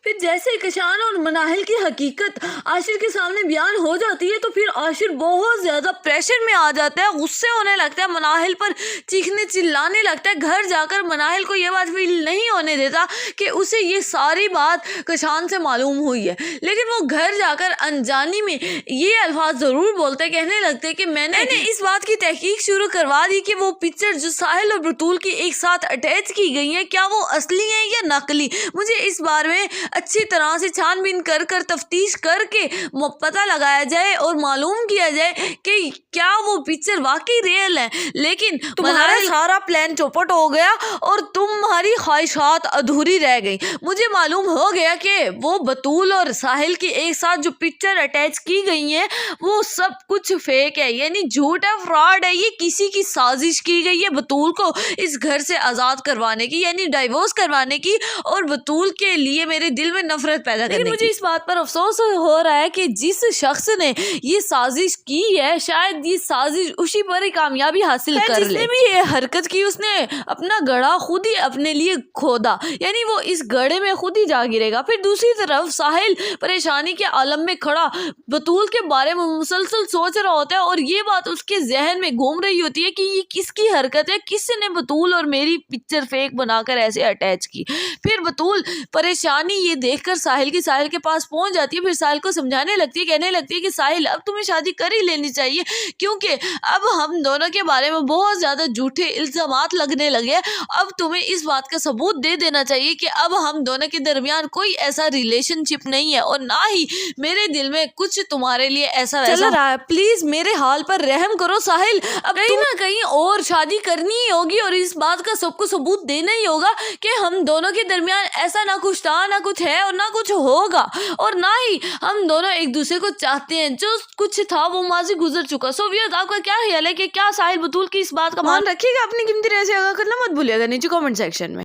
फिर जैसे कशान और मनाहिल की हकीकत आशिर के सामने बयान हो जाती है तो फिर आशिर बहुत ज्यादा प्रेशर में आ जाता है, गुस्से होने लगता है, मनाहिल पर चीखने चिल्लाने लगता है। घर जाकर मनाहिल को यह बात फील नहीं होने देता कि उसे ये सारी बात कशान से मालूम हुई है, लेकिन वो घर जाकर अनजानी में ये अल्फाज जरूर बोलते हैं, कहने लगते हैं कि मैंने इस बात की तहकीक शुरू करवा दी कि वो पिक्चर जो साहिल और बतूल की एक साथ अटैच की गई है क्या वो असली है या नकली। मुझे इस बारे में अच्छी तरह से छानबीन कर कर तफ्तीश करके पता लगाया जाए और मालूम किया जाए कि क्या वो पिक्चर वाकई रियल है। लेकिन तुम्हारा सारा प्लान चौपट हो गया और तुम्हारी ख्वाहिशात अधूरी रह गई। मुझे मालूम हो गया कि वो बतूल और साहिल की एक साथ जो पिक्चर अटैच की गई है वो सब कुछ फेक है, यानी झूठ है, फ्रॉड है। ये किसी की साजिश की गई है बतूल को इस घर से आजाद करवाने की, यानी डाइवोर्स करवाने की और बतूल के लिए मेरे दिल में नफरत पैदा करने की। मुझे इस बात पर अफसोस हो रहा है कि जिस शख्स ने ये साजिश की है शायद ये साजिश उसी पर ही कामयाबी हासिल कर ले। जिसने भी ये हरकत की उसने अपना गड़ा खुद ही अपने लिए खोदा, यानी वो इस गड़े में खुद ही जा गिरेगा। फिर दूसरी तरफ साहिल परेशानी के आलम में खड़ा बतूल के बारे में मुसलसल सोच रहा होता है और ये बात उसके जहन में घूम रही होती है कि ये किसकी हरकत है, किसने बतूल और मेरी पिक्चर फेक बनाकर ऐसे अटैच की। फिर बतूल परेशानी ये देखकर साहिल के पास पहुंच जाती है, फिर साहिल को समझाने लगती है, कहने लगती है कि साहिल अब तुम्हें शादी कर ही लेनी चाहिए क्योंकि अब हम दोनों के बारे में बहुत ज्यादा झूठे इल्जामात लगने लगे। अब तुम्हें इस बात का सबूत दे देना चाहिए कि अब हम दोनों के दरमियान कोई ऐसा रिलेशनशिप नहीं है और ना ही मेरे दिल में कुछ तुम्हारे लिए ऐसा वैसा रहा है। प्लीज मेरे हाल पर रहम करो साहिल, अब कहीं ना कहीं और शादी करनी ही होगी और इस बात का सबको सबूत देना ही होगा कि हम दोनों के दरमियान ऐसा ना कुछ था, ना कुछ है और ना कुछ होगा और ना ही हम दोनों एक दूसरे को चाहते हैं। जो कुछ था वो माजी गुजर चुका। सो व्यूअर्स आपका क्या ख्याल है कि क्या साहिल बतूल की इस बात का मान रखिएगा? अपनी कीमती राय से आगाह करना मत भूलिएगा नीचे कमेंट सेक्शन में।